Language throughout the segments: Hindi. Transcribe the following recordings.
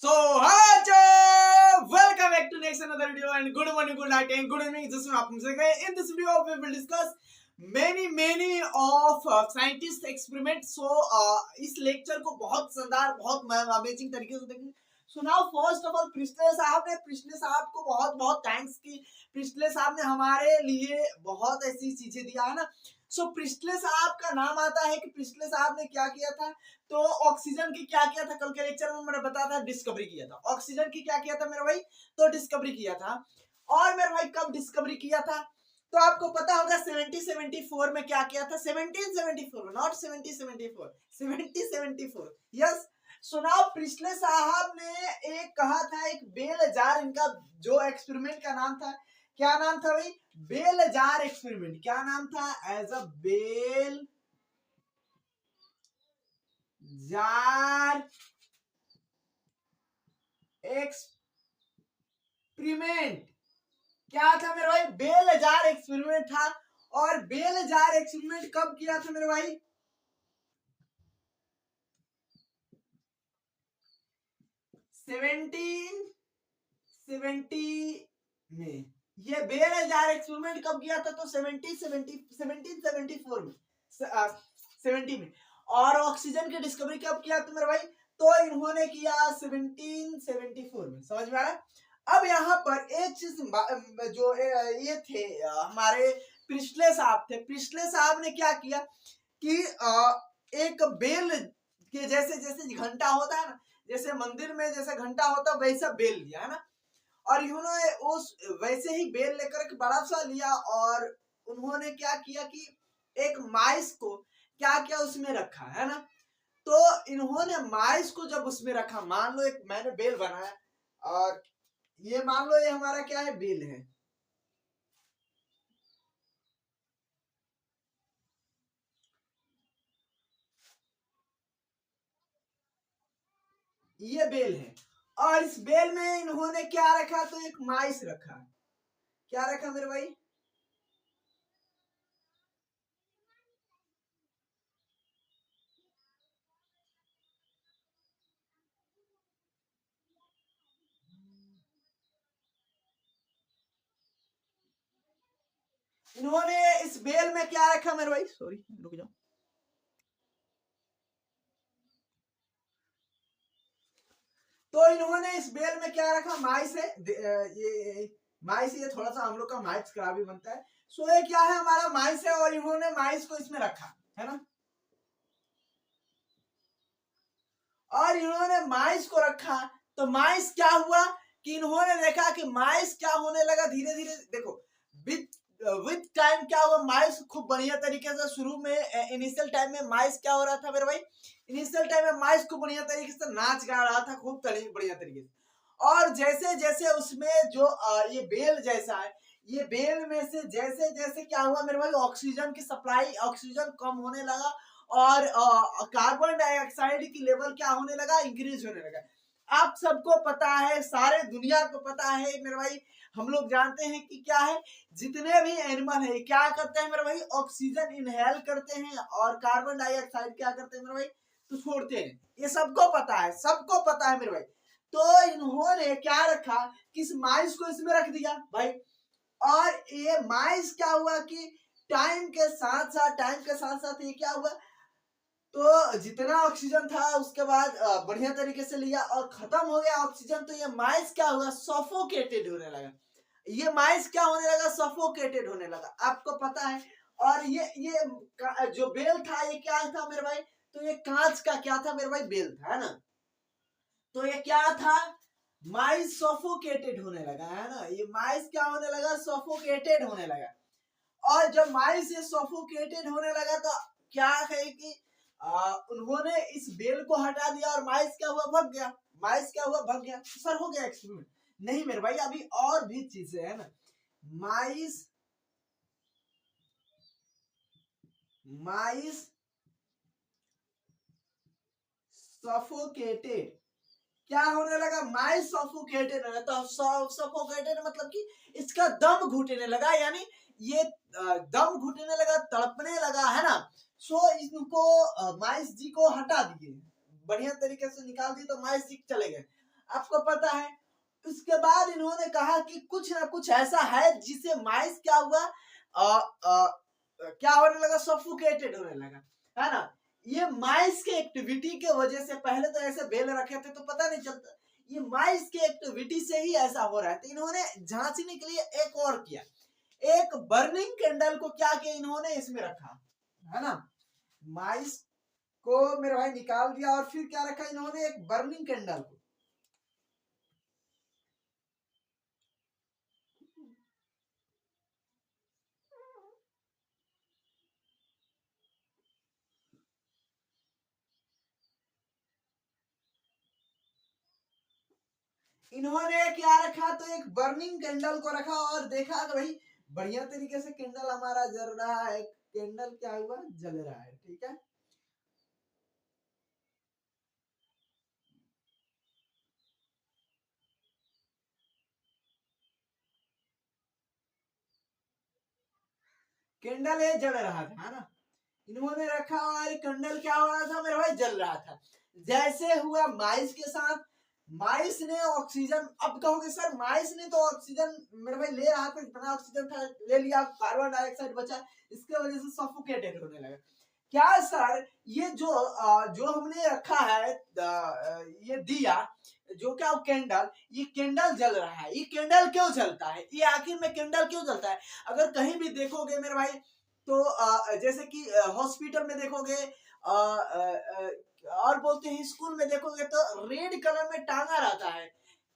So, hi Joe! Welcome back to next another video and good morning, good night and good evening. Just in this video we will discuss many of scientist experiments. So, इस लेक्चर को बहुत शानदार, बहुत अमेजिंग तरीके से देखेंगे. So now first of all पिछले साहब को बहुत बहुत थैंक्स की पिछले साहब ने हमारे लिए बहुत ऐसी चीजें दिया है ना. सो पिछले साहब का नाम आता है कि पिछले साहब ने क्या किया था. तो ऑक्सीजन की क्या किया था, कल के लेक्चर में मैंने बताया था, डिस्कवरी किया था. ऑक्सीजन की क्या किया था मेरे भाई, तो डिस्कवरी किया था. और मेरे भाई कब डिस्कवरी किया था, तो आपको पता होगा 1774 में क्या किया था. 1774 में, नॉट 1774, 1774. यस. सुनाओ, पिछले साहब ने एक कहा था, एक बेल जार, इनका जो एक्सपेरिमेंट का नाम था, क्या नाम था भाई, बेल जार एक्सपेरिमेंट. क्या नाम था, as a bell jar experiment. क्या था मेरे भाई, बेल जार एक्सपेरिमेंट था. और बेल जार एक्सपेरिमेंट कब किया था मेरे भाई, 1770 में. ये बेल जार एक्सपेरिमेंट कब किया था, तो 1774 में, 70 में. और ऑक्सीजन की डिस्कवरी कब किया था मेरे भाई, तो इन्होंने किया 1774 में. समझ में आ रहा है. अब यहाँ पर एक चीज जो ये थे हमारे पिछले साहब थे, पिछले साहब ने क्या किया कि एक बेल के जैसे जैसे घंटा होता है ना, जैसे मंदिर में जैसे घंटा होता है वैसा बेल लिया है ना. और इन्होंने उस वैसे ही बेल लेकर के बड़ा सा लिया और उन्होंने क्या किया कि एक माइस को क्या किया उसमें रखा है ना. तो इन्होंने माइस को जब उसमें रखा, मान लो एक मैंने बेल बनाया और ये मान लो ये हमारा क्या है, बेल है. ये बेल है और इस बेल में इन्होंने क्या रखा, तो एक माइस रखा. क्या रखा मेरे भाई, इन्होंने इस बेल में क्या रखा मेरे भाई, सॉरी रुक जाओ. तो इन्होंने इस बेल में क्या रखा, माइस है. ये माइस, ये थोड़ा सा हम लोग का माइस का भी बनता है. सो ये क्या है, हमारा माइस है और इन्होंने माइस को इसमें रखा है ना. और इन्होंने माइस को रखा तो माइस क्या हुआ कि इन्होंने देखा कि माइस क्या होने लगा, धीरे धीरे देखो विद टाइम क्या हुआ, माइस खूब बढ़िया तरीके से शुरू में इनिशियल टाइम में माइस क्या हो रहा था मेरे भाई, इनिशियल टाइम में माइस खूब बढ़िया तरीके से नाच गा रहा था, खूब बढ़िया तरीके से. और जैसे जैसे उसमें जो ये बेल जैसा है, ये बेल में से जैसे जैसे क्या हुआ मेरे भाई, ऑक्सीजन की सप्लाई, ऑक्सीजन कम होने लगा और कार्बन डाइऑक्साइड की लेवल क्या होने लगा, इंक्रीज होने लगा. आप सबको पता है, सारे दुनिया को पता है मेरे भाई, हम लोग जानते हैं कि क्या है, जितने भी एनिमल है क्या करते हैं मेरे भाई, ऑक्सीजन इनहेल करते हैं और कार्बन डाइऑक्साइड क्या करते हैं मेरे भाई, तो छोड़ते हैं. ये सबको पता है, सबको पता है मेरे भाई. तो इन्होंने क्या रखा कि इस माइस को इसमें रख दिया भाई. और ये माइस क्या हुआ कि टाइम के साथ साथ ये क्या हुआ, तो जितना ऑक्सीजन था उसके बाद बढ़िया तरीके से लिया और खत्म हो गया ऑक्सीजन. तो ये माइस क्या हुआ, सफोकेटेड होने लगा. ये माइस क्या होने लगा, सफोकेटेड होने लगा, आपको पता है. और ये जो बेल था ये क्या था मेरे भाई, तो ये कांच का क्या था मेरे भाई, बेल था है ना. तो ये क्या था, माइस सफोकेटेड होने लगा है ना. ये माइस क्या होने लगा, सफोकेटेड होने लगा. और जब माइस ये सफोकेटेड होने लगा तो क्या है कि उन्होंने इस बेल को हटा दिया और माइस क्या हुआ, भग गया. माइस क्या हुआ, भग गया. सर हो गया एक्सपेरिमेंट, नहीं मेरे भाई, अभी और भी चीजें है ना. माइस माइस सफोकेटेड, क्या होने लगा, माइस सफोकेटेड है. तो सफोकेटेड मतलब कि इसका दम घुटने लगा, यानी ये दम घुटने लगा, तड़पने लगा है ना. सो इनको माइस जी को हटा दिए, बढ़िया तरीके से निकाल दिए, तो माइस जी चले गए. आपको पता है। उसके बाद इन्होंने कहा कि कुछ ना कुछ ऐसा है जिसे माइस क्या हुआ, क्या होने लगा, सफोकेटेड होने लगा, है ना। ये माइस के एक्टिविटी के वजह से, पहले तो ऐसे बेल रखे थे तो पता नहीं चलता, ये माइस के एक्टिविटी से ही ऐसा हो रहा है। तो इन्होंने जांचने के लिए एक और किया, एक बर्निंग कैंडल को क्या किया इन्होंने इसमें रखा, है ना। माइस को मेरे भाई निकाल दिया और फिर क्या रखा इन्होंने, एक बर्निंग कैंडल को। इन्होंने क्या रखा, तो एक बर्निंग कैंडल को रखा और देखा कि भाई बढ़िया तरीके से कैंडल हमारा जल रहा है, कैंडल क्या हुआ, जल रहा है, ठीक है। कैंडल ये जल रहा था, है ना। इन्होंने रखा और कैंडल क्या हो रहा था मेरे भाई, जल रहा था। जैसे हुआ माइस के साथ, माइस ने ऑक्सीजन, अब कहोगे सर माइस ने तो ऑक्सीजन मेरे भाई ले रहा था, इतना ऑक्सीजन था ले लिया, कार्बन डाइऑक्साइड बचा, इसके वजह से सफोकेटेड होने लगा। क्या सर ये जो हमने रखा है, ये दिया जो क्या कैंडल, ये कैंडल जल रहा है, ये कैंडल क्यों जलता है, ये आखिर में कैंडल क्यों जलता है। अगर कहीं भी देखोगे मेरे भाई, तो जैसे कि हॉस्पिटल में देखोगे, और बोलते हैं स्कूल में देखोगे, तो रेड कलर में टांगा रहता है,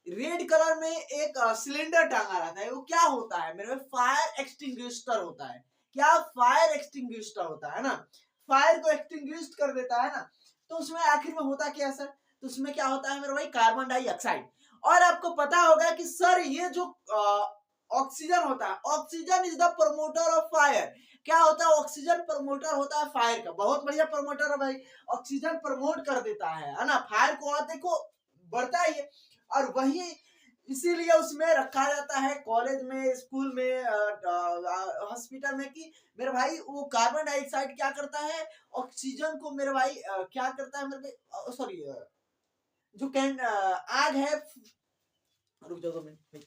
रेड कलर में एक सिलेंडर टांगा रहता है। वो क्या होता है मेरे, फायर एक्सटिंग्विशर होता है। क्या, फायर एक्सटिंग्विशर होता है ना, फायर को एक्सटिंग्विश कर देता है ना। तो उसमें आखिर में होता क्या है सर, तो उसमें क्या होता है मेरे भाई, कार्बन डाइऑक्साइड। और आपको पता होगा कि सर ये जो ऑक्सीजन होता है, oxygen is the promoter of fire. क्या होता है, ऑक्सीजन प्रमोटर होता है फायर का, बहुत बढ़िया प्रमोटर है भाई, ऑक्सीजन प्रमोट कर देता है ना फायर को, और देखो बढ़ता है ये। और वही इसीलिए उसमें रखा जाता है कॉलेज में, स्कूल में, हॉस्पिटल में, कि मेरे भाई वो कार्बन डाइऑक्साइड क्या करता है, ऑक्सीजन को मेरे भाई क्या करता है मेरे भाई, सॉरी, जो कैन आग है, रुक जाओ 2 मिनट,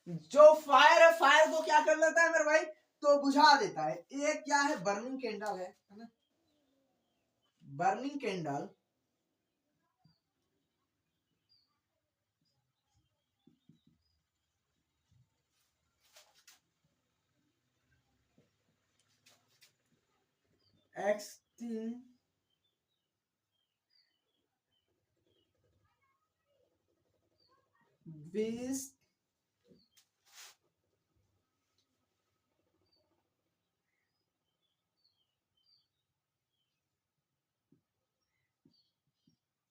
जो फायर है, फायर को क्या कर लेता है मेरे भाई, तो बुझा देता है। ये क्या है, बर्निंग कैंडल है ना, burning candle. Extinguish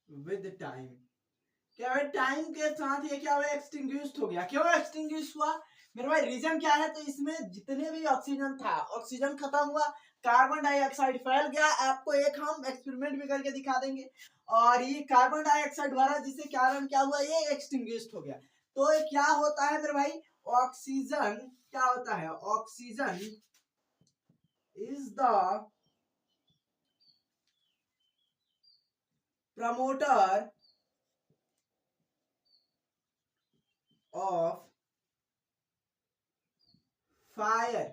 with time, क्या है, टाइम के साथ ये क्या हुआ, एक्सटिंग्विश्ड हो गया। क्यों एक्सटिंग्विश हुआ मेरे भाई, रीजन क्या है, तो इसमें जितने भी ऑक्सीजन था, ऑक्सीजन खत्म हुआ, कार्बन डाइऑक्साइड फैल गया। आपको एक हम एक्सपेरिमेंट भी करके दिखा देंगे। और ये कार्बन डाइऑक्साइड भरा, जिससे कारण क्या हुआ, ये एक्सटिंग्विश्ड हो गया। तो ये क्या होता है मेरे भाई, ऑक्सीजन क्या होता है, oxygen is the promoter of fire.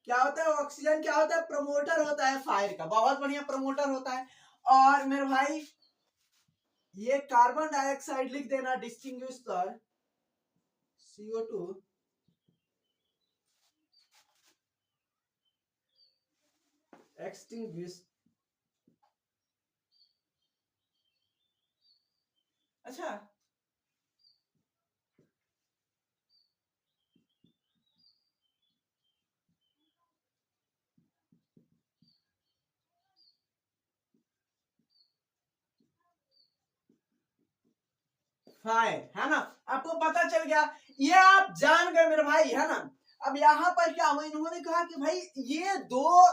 क्या होता है, ऑक्सीजन क्या होता है, प्रमोटर होता है फायर का, बहुत बढ़िया प्रमोटर होता है। और मेरे भाई ये कार्बन डाइऑक्साइड लिख देना, डिस्टिंग्विश सर, CO2 एक्सटिंग्विश। अच्छा, फायर है ना, आपको पता चल गया, ये आप जान गए मेरे भाई, है ना। अब यहाँ पर क्या हुआ, इन्होंने कहा कि भाई ये दो,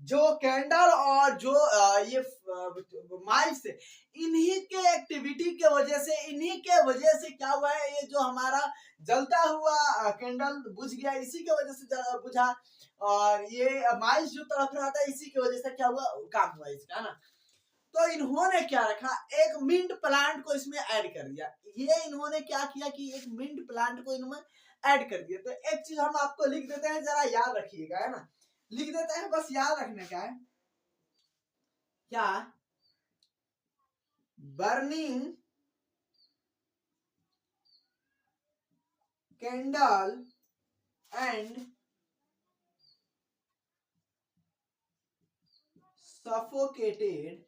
जो कैंडल और जो ये माइस, इन्हीं के एक्टिविटी के वजह से, इन्हीं के वजह से क्या हुआ है, ये जो हमारा जलता हुआ कैंडल बुझ गया, इसी के वजह से बुझा। और ये माइस जो तड़प रहा था, इसी की वजह से क्या हुआ, काम हुआ इसका, है ना। तो इन्होंने क्या रखा, एक मिंट प्लांट को इसमें ऐड कर दिया। ये इन्होंने क्या किया कि एक मिंट प्लांट को इन्होंने ऐड कर दिया। तो एक चीज हम आपको लिख देते हैं, जरा याद रखिएगा, है ना, लिख देते हैं, बस याद रखने का है क्या, burning candle and suffocated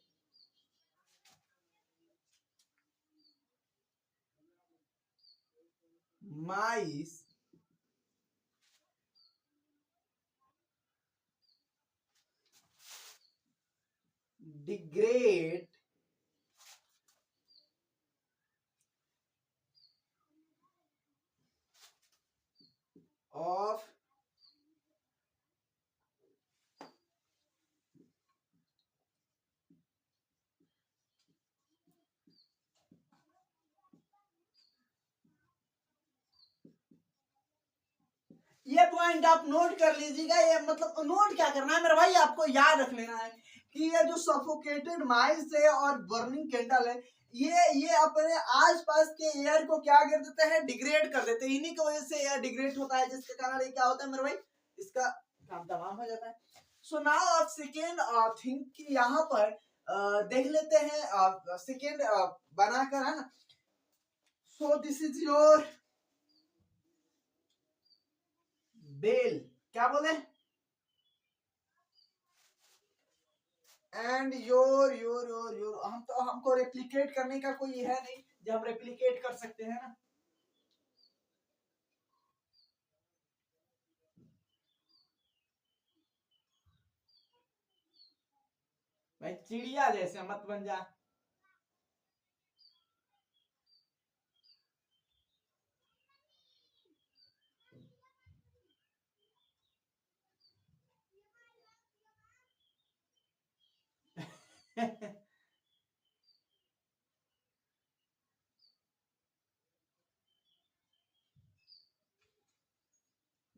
mice degrade of ये पॉइंट आप नोट कर लीजिएगा। ये मतलब नोट क्या करना है मेरे भाई, आपको याद रख लेना है कि ये जो सफोकेटेड माइस है और बर्निंग कैंडल है, ये अपने आसपास के एयर को क्या कर देते हैं, डिग्रेड कर देते हैं। इन्हीं की वजह से एयर डिग्रेड होता है, जिसके कारण ये क्या होता है मेरे भाई, इसका काम तमाम हो जाता है। सो नाउ आप सेकेंड थिंग कि यहाँ पर देख लेते हैं सेकेंड बनाकर, है ना। So this is your bell, क्या बोले, एंड योर हम तो, हमको रेप्लिकेट करने का कोई है नहीं, जब हम रेप्लिकेट कर सकते हैं ना। भाई चिड़िया जैसे मत बन जा।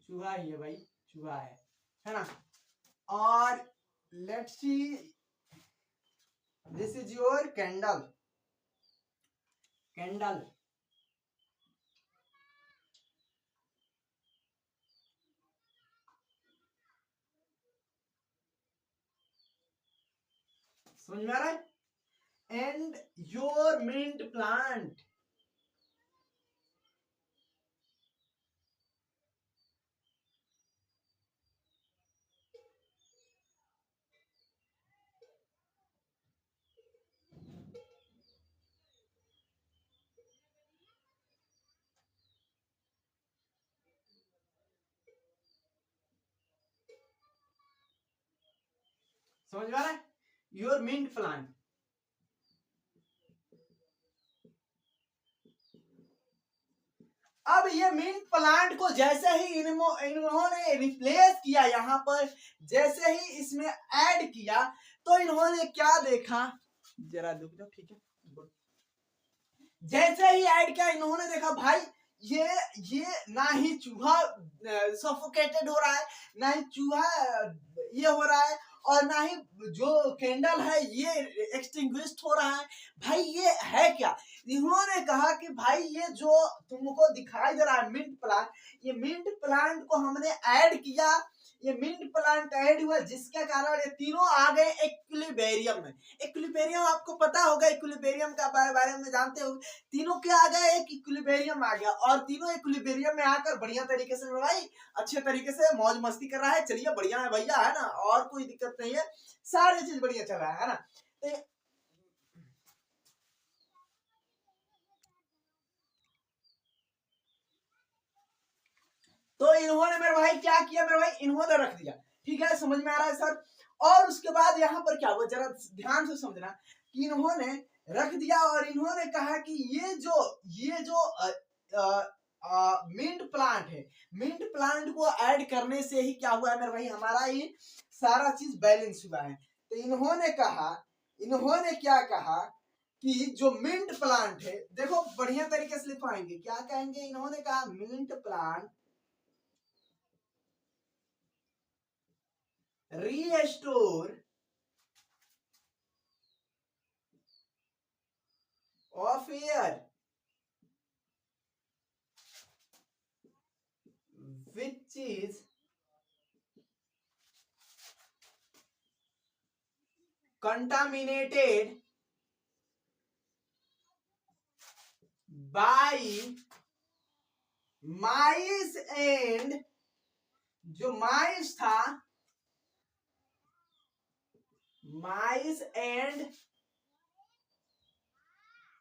चूहा ही है भाई, चूहा है ना। और let's see, this is your candle, candle समझ में आ रहा है, एंड योर मिंट प्लांट, समझ में आ रहा है, योर मिंट प्लांट। अब ये मिंट प्लांट को जैसे ही इन्होंने रिप्लेस किया, यहाँ पर जैसे ही इसमें ऐड किया, तो इन्होंने क्या देखा, जरा रुक जाओ, ठीक है, जैसे ही ऐड किया इन्होंने देखा भाई ये ना ही चूहा सफोकेटेड हो रहा है, ना ही चूहा ये हो रहा है, और ना ही जो कैंडल है ये एक्सटिंग्विश्ड हो रहा है। भाई ये है क्या, इन्होंने कहा कि भाई ये जो तुमको दिखाई दे रहा है मिंट प्लांट, ये मिंट प्लांट को हमने ऐड किया, ये मिंट प्लांट ऐड हुआ, जिसके कारण ये तीनों आ गए इक्विलिब्रियम में। इक्विलिब्रियम आपको पता होगा, इक्विलिब्रियम का बारे में जानते हो, तीनों क्या आ गया, एक इक्विलिब्रियम आ गया, और तीनों इक्विलिब्रियम में आकर बढ़िया तरीके से भाई अच्छे तरीके से मौज मस्ती कर रहा है। चलिए बढ़िया है भैया, है ना, और कोई दिक्कत नहीं है, सारी चीज बढ़िया चल रहा है ना। तो इन्होंने मेरे भाई क्या किया, मेरे भाई इन्होंने रख दिया, ठीक है, समझ में आ रहा है सर। और उसके बाद यहाँ पर क्या हुआ, जरा ध्यान से समझना कि इन्होंने रख दिया और इन्होंने कहा कि ये जो मिंट प्लांट है, मिंट प्लांट को ऐड करने से ही क्या हुआ है मेरे भाई, हमारा ये सारा चीज बैलेंस हुआ है। तो इन्होंने कहा, इन्होंने क्या कहा कि जो मिंट प्लांट है, देखो बढ़िया तरीके से लिखवाएंगे, क्या कहेंगे, इन्होंने कहा mint plant restore of air which is contaminated by mice and जो माइस था माइस एंड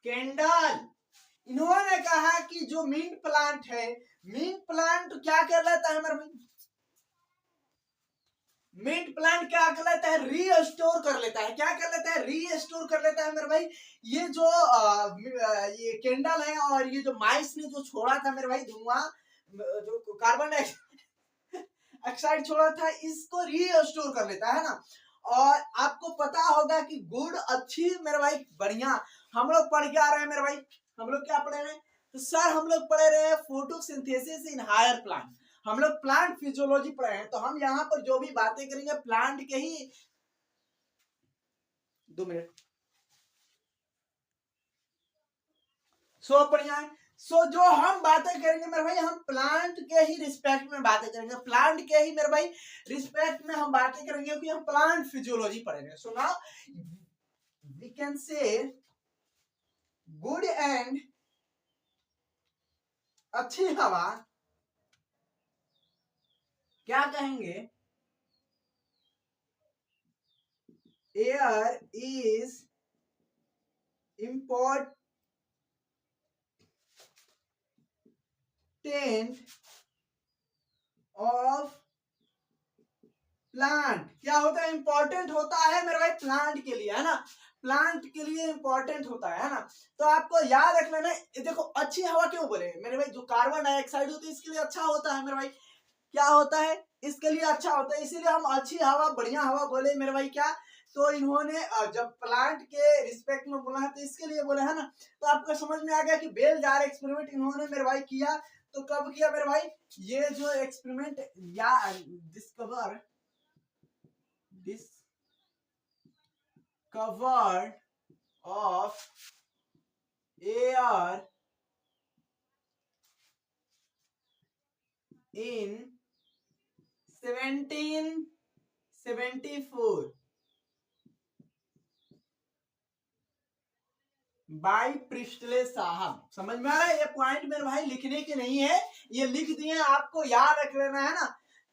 कैंडल। इन्होंने कहा कि जो मिंट प्लांट है, मिंट प्लांट क्या कर लेता है मेरे भाई, मिंट प्लांट क्या कर लेता है, रीस्टोर कर लेता है। क्या कर लेता है, रीस्टोर कर लेता है मेरे भाई। ये जो ये कैंडल है और ये जो माइस ने जो छोड़ा था मेरे भाई धुआं, जो कार्बन डाइऑक्साइड छोड़ा था, इसको रीस्टोर कर लेता है ना। और आपको पता होगा कि गुड अच्छी मेरे भाई बढ़िया, हम लोग पढ़ के आ रहे हैं मेरे भाई। हम लोग क्या पढ़े रहे हैं, तो सर हम लोग पढ़े रहे हैं फोटोसिंथेसिस इन हायर प्लांट। हम लोग प्लांट फिजियोलॉजी पढ़े हैं, तो हम यहाँ पर जो भी बातें करेंगे प्लांट के ही। 2 मिनट। सो बढ़िया है। सो जो हम बातें करेंगे मेरे भाई, हम प्लांट के ही रिस्पेक्ट में बातें करेंगे, प्लांट के ही मेरे भाई रिस्पेक्ट में हम बातें करेंगे, क्योंकि हम प्लांट फिजियोलॉजी पढ़ेंगे। So now we can say good and अच्छी हवा क्या कहेंगे, air is important of plant. क्या होता है, इंपॉर्टेंट होता है मेरे भाई प्लांट के लिए, है ना, प्लांट के लिए इंपॉर्टेंट होता है ना। तो आपको याद रख लेना। देखो अच्छी हवा क्यों बोले मेरे भाई, जो कार्बन डाइऑक्साइड होती है इसके लिए अच्छा होता है मेरे भाई। क्या होता है, इसके लिए अच्छा होता है, इसीलिए हम अच्छी हवा बढ़िया हवा बोले मेरे भाई। क्या, तो इन्होंने जब प्लांट के रिस्पेक्ट में बोला है तो इसके लिए बोले है ना। तो आपको समझ में आ गया कि बेल जार एक्सपेरिमेंट इन्होंने मेरे भाई किया। तो कब किया मेरे भाई, ये जो एक्सपेरिमेंट या discovered of air in 1774 by Presley साहब। समझ में आ रहा है, ये पॉइंट मेरे भाई लिखने के नहीं है, ये लिख दिए, आपको याद रख लेना है ना।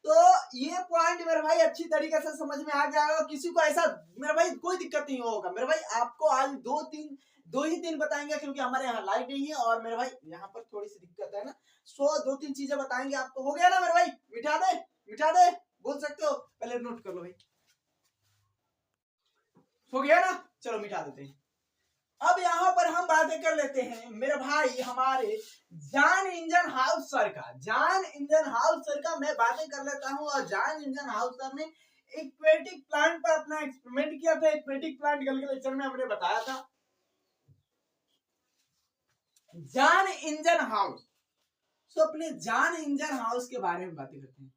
तो ये पॉइंट मेरे भाई अच्छी तरीके से समझ में आ जाएगा, किसी को ऐसा मेरे भाई कोई दिक्कत नहीं होगा मेरे भाई। आपको आज दो ही तीन बताएंगे, क्योंकि हमारे यहाँ लाइट नहीं है और मेरे भाई यहाँ पर थोड़ी सी दिक्कत है ना। सो 2-3 चीजें बताएंगे आपको। हो गया ना मेरे भाई, मिटा दे मिटा दे, बोल सकते हो, पहले नोट कर लो भाई। हो गया ना, चलो मिटा देते हैं। अब यहाँ पर हम बातें कर लेते हैं मेरे भाई हमारे जॉन इंजन हाउस सर का। जॉन इंजन हाउस सर का मैं बातें कर लेता हूँ। और जॉन इंजन हाउस सर ने एक्वेटिक प्लांट पर अपना एक्सपेरिमेंट किया था। एक्वेटिक प्लांट कल के लेक्चर में हमने बताया था। जॉन इंजन हाउस, तो अपने जॉन इंजन हाउस के बारे में बातें करते हैं।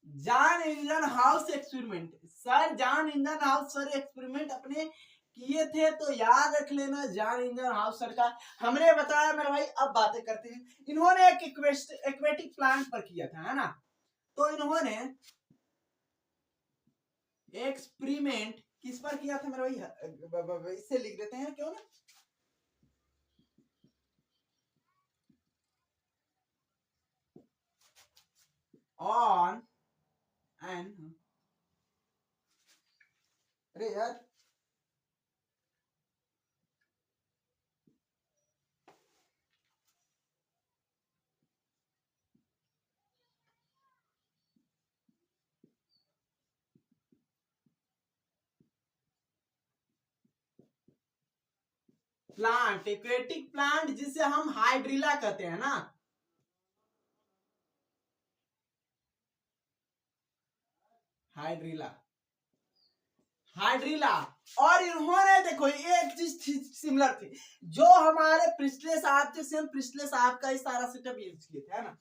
John engine house experiment, sir John engine house sir experiment अपने किए थे, तो याद रख लेना जॉन इंजन हाउस सर का हमने बताया मेरे भाई। अब बातें करते हैं, इन्होंने एक एक्वेटिक प्लांट पर किया था, है ना। तो इन्होंने एक्सपेरिमेंट किस पर किया था मेरे भाई, इससे लिख देते हैं क्यों ना। ऑन एंड, अरे यार प्लांट, एक्वेटिक प्लांट जिसे हम हाइड्रिला कहते हैं ना, हाइड्रिला, हाइड्रिला। और इन्होंने देखो एक चीज सिमिलर थे। जो हमारे पिछले साहब थे सेम पिछले साहब का ही सारा सेटअप यूज किए थे, है ना।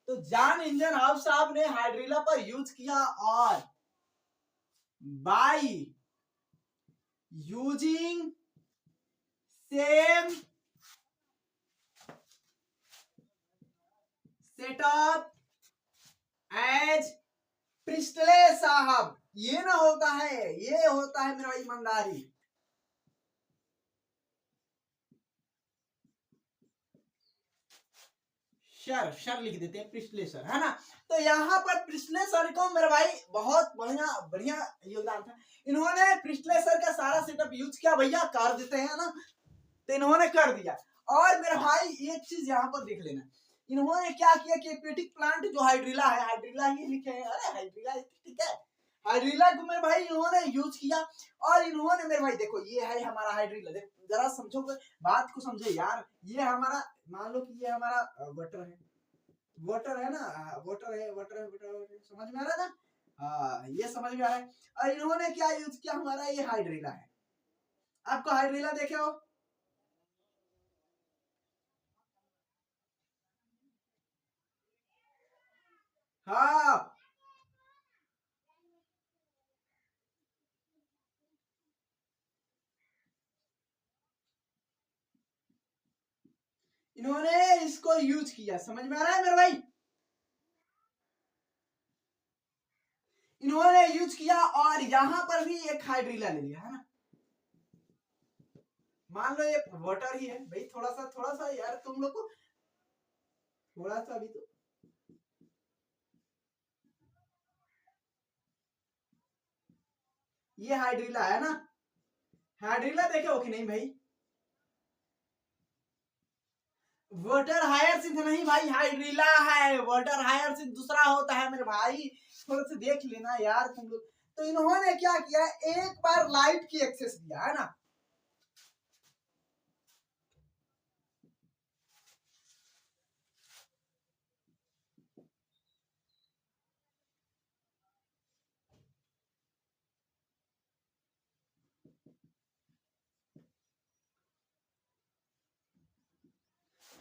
तो जॉन इंजन हाउस साहब ने हाइड्रिला पर यूज किया और by using same setup as पिछले साहब, ये ना होता है, ये होता है मेरा ईमानदारी। शर लिख देते हैं पिछले सर, है ना। तो यहाँ पर पिछले सर को मेरे भाई बहुत बढ़िया योगदान था। इन्होंने पिछले सर का सारा सेटअप यूज किया भैया, कर देते हैं ना, तो इन्होंने कर दिया। और मेरे भाई एक चीज यहाँ पर देख लेना, इन्होंने क्या किया कि एक्वेटिक प्लांट जो हाइड्रिला है, हाइड्रिला ही लिखे हैं, अरे हाइड्रिला ठीक है, हाइड्रिला को मेरे भाई इन्होंने यूज किया। और इन्होंने मेरे भाई देखो ये है हमारा हाइड्रिला, देखो जरा समझो, बात को समझे यार। ये हमारा, मान लो कि ये हमारा वाटर है, वाटर है ना, वाटर है, समझ में आ रहा है ना, ये समझ में आ रहा है। और इन्होंने क्या यूज किया, हमारा ये हाइड्रिला है। आपको हाइड्रिला देखे हो, हाँ इन्होंने इसको यूज किया, समझ में आ रहा है मेरे भाई। इन्होंने यूज किया और यहां पर भी एक हाइड्रिला ले लिया, है ना। मान लो ये वाटर ही है भाई, थोड़ा सा यार तुम लोग को थोड़ा सा अभी तो, ये हाइड्रिला है ना, हाइड्रिला देखे हो कि नहीं भाई। वाटर हायरसिंथ नहीं भाई, हाइड्रिला है, वाटर हायरसिंथ दूसरा होता है मेरे भाई, थोड़ा सा देख लेना यार तुम लोग। तो इन्होंने क्या किया, एक बार लाइट की एक्सेस दिया, है ना।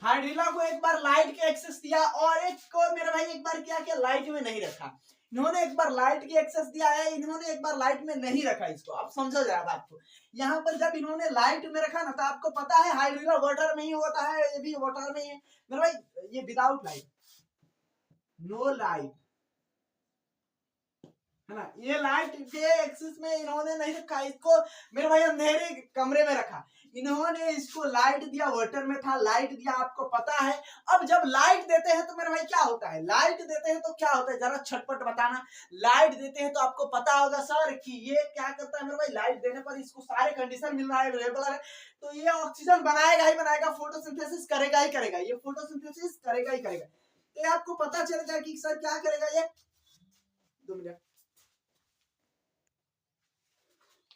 हाइड्रिला को एक बार लाइट के एक्सेस दिया और एक को मेरे भाई एक बार क्या किया, लाइट में नहीं रखा। इन्होंने एक बार लाइट की एक्सेस दिया है, इन्होंने एक बार लाइट में नहीं रखा। इसको आप समझो जरा बात को। यहाँ पर जब इन्होंने लाइट में रखा ना, तो आपको पता है हाइड्रिला वाटर में ही होता है, ये भी वाटर में ही है मेरे भाई, ये विदाउट लाइट, नो लाइट, है ना। ये लाइट के एक्सेस में इन्होंने नहीं रखा इसको मेरे भाई, अंधेरे कमरे में रखा। इन्होंने इसको लाइट दिया, वाटर में था, लाइट दिया, आपको पता है। अब जब लाइट देते हैं तो मेरे भाई क्या होता है, लाइट देते हैं तो क्या होता है, जरा छटपट बताना। लाइट देते हैं तो आपको पता होगा सर कि ये क्या करता है मेरे भाई, लाइट देने पर इसको सारे कंडीशन मिल रहा है, अवेलेबल है, तो ये ऑक्सीजन बनाएगा ही बनाएगा, फोटोसिंथेसिस करेगा ही करेगा, ये फोटोसिंथेसिस करेगा ही करेगा। तो आपको पता चलेगा कि सर क्या करेगा ये, 2 मिनट।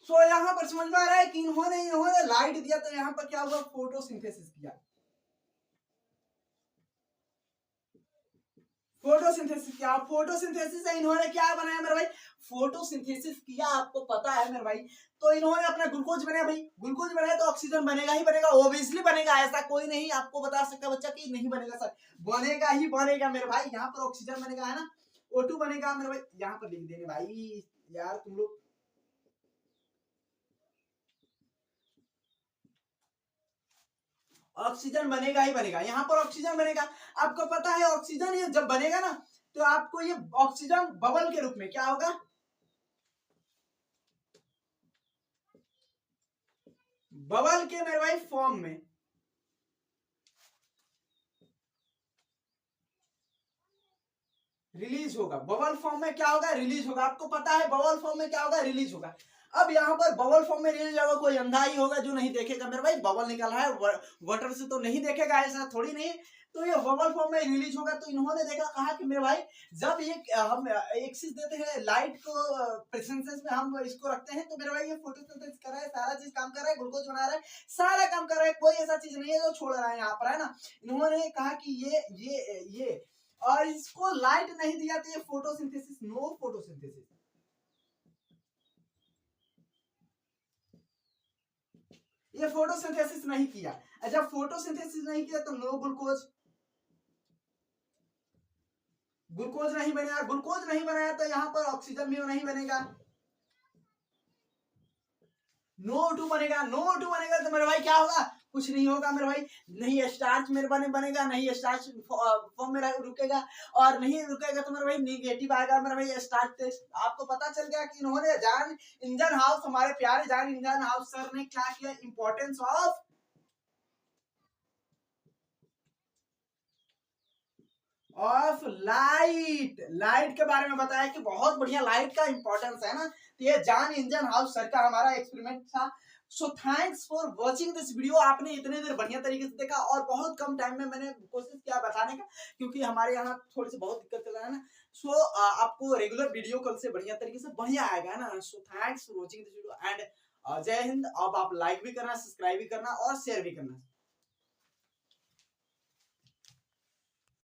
तो यहाँ पर समझ में आ रहा है कि इन्होंने इन्होंने लाइट दिया, तो यहाँ पर क्या हुआ, फोटोसिंथेसिस किया। फोटोसिंथेसिस किया, फोटोसिंथेसिस से इन्होंने क्या बनाया मेरे भाई, फोटोसिंथेसिस किया, आपको पता है मेरे भाई। तो इन्होंने अपना ग्लूकोज बनाया भाई, ग्लूकोज बनाया तो ऑक्सीजन बनेगा ही बनेगा, ऑब्वियसली बनेगा, ऐसा कोई नहीं आपको बता सकता बच्चा कि नहीं बनेगा सर, बनेगा ही बनेगा मेरे भाई। यहाँ पर ऑक्सीजन बनेगा, है ना, O2 बनेगा मेरे भाई, यहाँ पर लिख देंगे भाई यार तुम लोग, ऑक्सीजन बनेगा ही बनेगा, यहाँ पर ऑक्सीजन बनेगा। आपको पता है ऑक्सीजन ये जब बनेगा ना, तो आपको ये ऑक्सीजन बबल के रूप में क्या होगा, बबल के मेरे भाई फॉर्म में रिलीज होगा, बबल फॉर्म में क्या होगा, रिलीज होगा। आपको पता है बबल फॉर्म में क्या होगा, रिलीज होगा। अब यहाँ पर बबल फॉर्म में रिलीज होगा, कोई अंधा ही होगा जो नहीं देखेगा मेरे भाई, बबल निकल रहा है वाटर से तो नहीं देखेगा, ऐसा थोड़ी नहीं। तो ये बबल फॉर्म में रिलीज होगा। तो इन्होंने देखा, कहा कि मेरे भाई जब ये हम एक चीज देते हैं, लाइट को प्रेजेंस में हम इसको रखते हैं, तो मेरे भाई ये फोटोसिंथेसिस कर रहा है, सारा चीज काम कर रहा है, ग्लूकोज बना रहा है, सारा काम कर रहा है, कोई ऐसा चीज नहीं है जो छोड़ रहा है यहाँ पर, है ना। इन्होंने कहा कि ये और इसको लाइट नहीं दिया तो ये फोटोसिंथेसिस, नो फोटोसिंथेसिस। ये फोटोसिंथेसिस नहीं किया। जब फोटोसिंथेसिस नहीं किया तो नो ग्लूकोज, ग्लूकोज नहीं बनेगा। ग्लूकोज नहीं बनाया तो यहाँ पर ऑक्सीजन भी नहीं बनेगा, NO2 बनेगा। NO2 बनेगा तो मेरे भाई क्या होगा, कुछ नहीं होगा मेरे भाई, नहीं स्टार्च मेरे बनेगा, नहीं स्टार्च फॉर्म में रुकेगा, और नहीं रुकेगा तो मेरे भाई निगेटिव आएगा मेरे भाई स्टार्च टेस्ट। आपको पता चल गया कि इन्होंने जान इंजन हाउस, हमारे प्यारे जान इंजन हाउस सर ने क्या किया, इंपॉर्टेंस ऑफ लाइट, लाइट के बारे में बताया कि बहुत बढ़िया लाइट का इंपॉर्टेंस है ना। तो ये जान इंजन हाउस सर का हमारा एक्सपेरिमेंट था। So thanks for watching this video. आपने इतने देर बढ़िया तरीके से देखा और बहुत कम टाइम में मैंने कोशिश किया बताने का, क्योंकि हमारे यहाँ थोड़ी सी बहुत दिक्कत चल रहा है ना। सो आपको रेगुलर वीडियो कल से बढ़िया तरीके से बढ़िया आएगा ना। So thanks for watching this video and जय हिंद। अब आप लाइक भी करना, सब्सक्राइब भी करना और शेयर भी करना।